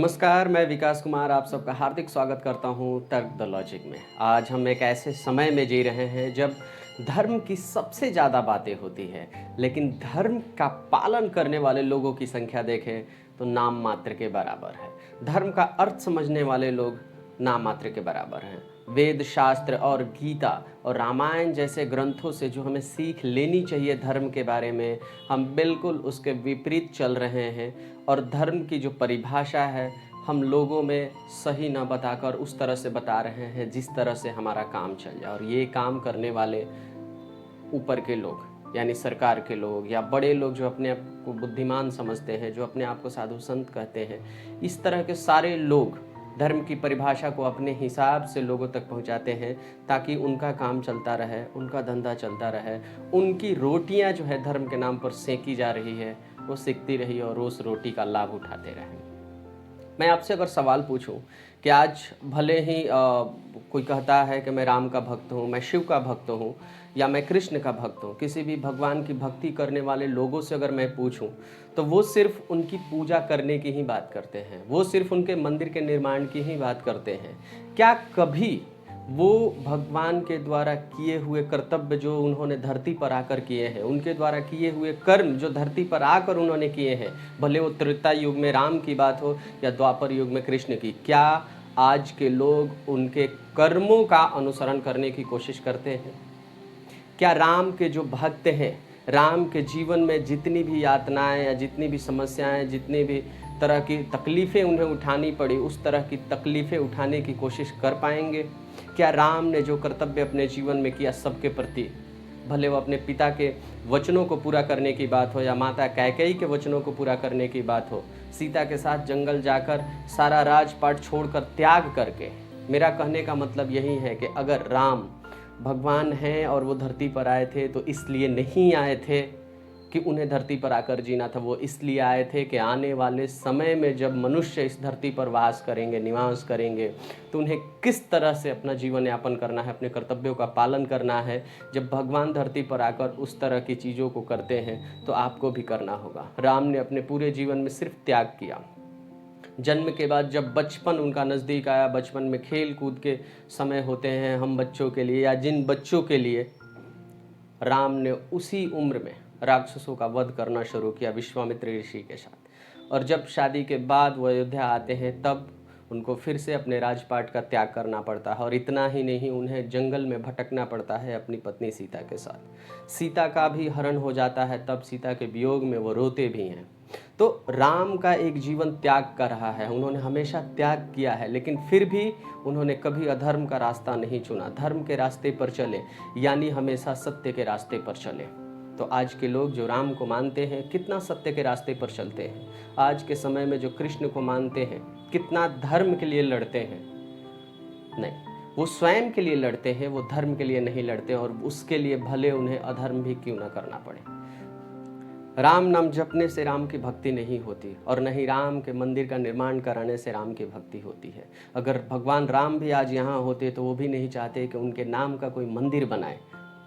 नमस्कार, मैं विकास कुमार आप सबका हार्दिक स्वागत करता हूँ तर्क द लॉजिक में। आज हम एक ऐसे समय में जी रहे हैं जब धर्म की सबसे ज़्यादा बातें होती है, लेकिन धर्म का पालन करने वाले लोगों की संख्या देखें तो नाम मात्र के बराबर है। धर्म का अर्थ समझने वाले लोग नाम मात्र के बराबर हैं। वेद, शास्त्र और गीता और रामायण जैसे ग्रंथों से जो हमें सीख लेनी चाहिए धर्म के बारे में, हम बिल्कुल उसके विपरीत चल रहे हैं और धर्म की जो परिभाषा है हम लोगों में सही ना बताकर उस तरह से बता रहे हैं जिस तरह से हमारा काम चल जाए। और ये काम करने वाले ऊपर के लोग यानी सरकार के लोग या बड़े लोग जो अपने आप को बुद्धिमान समझते हैं, जो अपने आप को साधु संत कहते हैं, इस तरह के सारे लोग धर्म की परिभाषा को अपने हिसाब से लोगों तक पहुंचाते हैं ताकि उनका काम चलता रहे, उनका धंधा चलता रहे, उनकी रोटियां जो है धर्म के नाम पर सेकी जा रही है वो सेकती रही और उस रोटी का लाभ उठाते रहें। मैं आपसे अगर सवाल पूछूं कि आज भले ही कोई कहता है कि मैं राम का भक्त हूं, मैं शिव का भक्त हूं या मैं कृष्ण का भक्त हूं, किसी भी भगवान की भक्ति करने वाले लोगों से अगर मैं पूछूं तो वो सिर्फ उनकी पूजा करने की ही बात करते हैं, वो सिर्फ उनके मंदिर के निर्माण की ही बात करते हैं। क्या कभी वो भगवान के द्वारा किए हुए कर्तव्य जो उन्होंने धरती पर आकर किए हैं, उनके द्वारा किए हुए कर्म जो धरती पर आकर उन्होंने किए हैं, भले वो त्रेता युग में राम की बात हो या द्वापर युग में कृष्ण की, क्या आज के लोग उनके कर्मों का अनुसरण करने की कोशिश करते हैं? क्या राम के जो भक्त हैं, राम के जीवन में जितनी भी यातनाएं या जितनी भी समस्याएं, जितनी भी तरह की तकलीफ़ें उन्हें उठानी पड़ी, उस तरह की तकलीफ़ें उठाने की कोशिश कर पाएंगे? क्या राम ने जो कर्तव्य अपने जीवन में किया सबके प्रति, भले वो अपने पिता के वचनों को पूरा करने की बात हो या माता कैकेयी के वचनों को पूरा करने की बात हो, सीता के साथ जंगल जाकर सारा राजपाट छोड़कर त्याग करके, मेरा कहने का मतलब यही है कि अगर राम भगवान हैं और वो धरती पर आए थे तो इसलिए नहीं आए थे कि उन्हें धरती पर आकर जीना था, वो इसलिए आए थे कि आने वाले समय में जब मनुष्य इस धरती पर वास करेंगे, निवास करेंगे, तो उन्हें किस तरह से अपना जीवन यापन करना है, अपने कर्तव्यों का पालन करना है। जब भगवान धरती पर आकर उस तरह की चीज़ों को करते हैं तो आपको भी करना होगा। राम ने अपने पूरे जीवन में सिर्फ त्याग किया। जन्म के बाद जब बचपन उनका नज़दीक आया, बचपन में खेल कूद के समय होते हैं हम बच्चों के लिए, या जिन बच्चों के लिए राम ने उसी उम्र में राक्षसों का वध करना शुरू किया विश्वामित्र ऋषि के साथ। और जब शादी के बाद वो अयोध्या आते हैं तब उनको फिर से अपने राजपाट का त्याग करना पड़ता है, और इतना ही नहीं, उन्हें जंगल में भटकना पड़ता है अपनी पत्नी सीता के साथ। सीता का भी हरण हो जाता है, तब सीता के वियोग में वो रोते भी हैं। तो राम का एक जीवन त्याग का रहा है, उन्होंने हमेशा त्याग किया है, लेकिन फिर भी उन्होंने कभी अधर्म का रास्ता नहीं चुना, धर्म के रास्ते पर चले, यानी हमेशा सत्य के रास्ते पर चले। तो आज के लोग जो राम को मानते हैं कितना सत्य के रास्ते पर चलते हैं? आज के समय में जो कृष्ण को मानते हैं कितना धर्म के लिए लड़ते हैं? नहीं, वो स्वयं के लिए लड़ते हैं, वो धर्म के लिए नहीं लड़ते, और उसके लिए भले उन्हें अधर्म भी क्यों ना करना पड़े। राम नाम जपने से राम की भक्ति नहीं होती, और न ही राम के मंदिर का निर्माण कराने से राम की भक्ति होती है। अगर भगवान राम भी आज यहाँ होते तो वो भी नहीं चाहते कि उनके नाम का कोई मंदिर बनाए,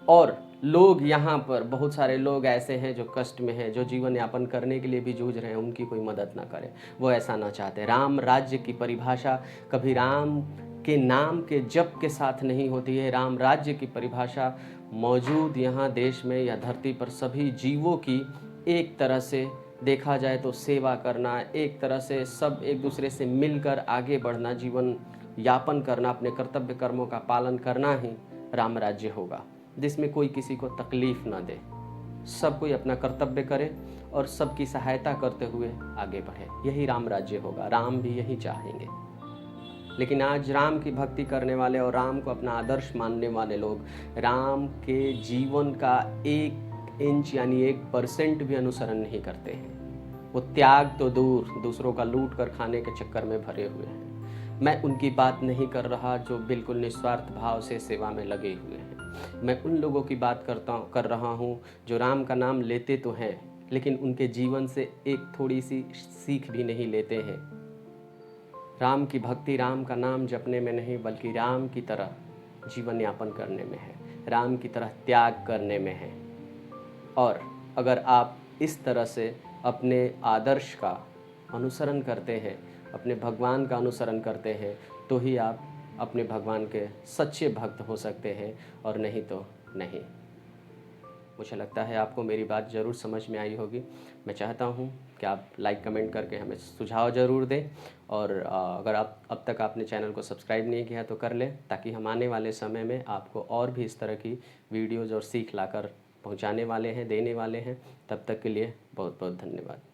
और लोग यहाँ पर बहुत सारे लोग ऐसे हैं जो कष्ट में हैं, जो जीवन यापन करने के लिए भी जूझ रहे हैं, उनकी कोई मदद ना करे, वो ऐसा ना चाहते। राम राज्य की परिभाषा कभी राम के नाम के जप के साथ नहीं होती है। राम राज्य की परिभाषा मौजूद यहाँ देश में या धरती पर सभी जीवों की एक तरह से देखा जाए तो सेवा करना, एक तरह से सब एक दूसरे से मिलकर आगे बढ़ना, जीवन यापन करना, अपने कर्तव्य कर्मों का पालन करना ही राम राज्य होगा, जिसमें कोई किसी को तकलीफ ना दे, सब कोई अपना कर्तव्य करे और सबकी सहायता करते हुए आगे बढ़े। यही राम राज्य होगा, राम भी यही चाहेंगे। लेकिन आज राम की भक्ति करने वाले और राम को अपना आदर्श मानने वाले लोग राम के जीवन का 1 इंच यानी 1% भी अनुसरण नहीं करते हैं। वो त्याग तो दूर, दूसरों का लूट कर खाने के चक्कर में भरे हुए हैं। मैं उनकी बात नहीं कर रहा जो बिल्कुल निस्वार्थ भाव से सेवा में लगे हुए हैं। मैं उन लोगों की बात कर रहा हूँ जो राम का नाम लेते तो हैं, लेकिन उनके जीवन से एक थोड़ी सी सीख भी नहीं लेते हैं। राम की भक्ति राम का नाम जपने में नहीं, बल्कि राम की तरह जीवन यापन करने में है, राम की तरह त्याग करने में है। और अगर आप इस तरह से अपने आदर्श का अनुसरण करते हैं अपने भगवान का अनुसरण करते हैं, तो ही आप अपने भगवान के सच्चे भक्त हो सकते हैं, और नहीं तो नहीं। मुझे लगता है आपको मेरी बात ज़रूर समझ में आई होगी। मैं चाहता हूँ कि आप लाइक कमेंट करके हमें सुझाव ज़रूर दें, और अगर आप अब तक आपने चैनल को सब्सक्राइब नहीं किया तो कर लें, ताकि हम आने वाले समय में आपको और भी इस तरह की वीडियोज़ और सीख लाकर पहुँचाने वाले हैं, देने वाले हैं। तब तक के लिए बहुत बहुत धन्यवाद।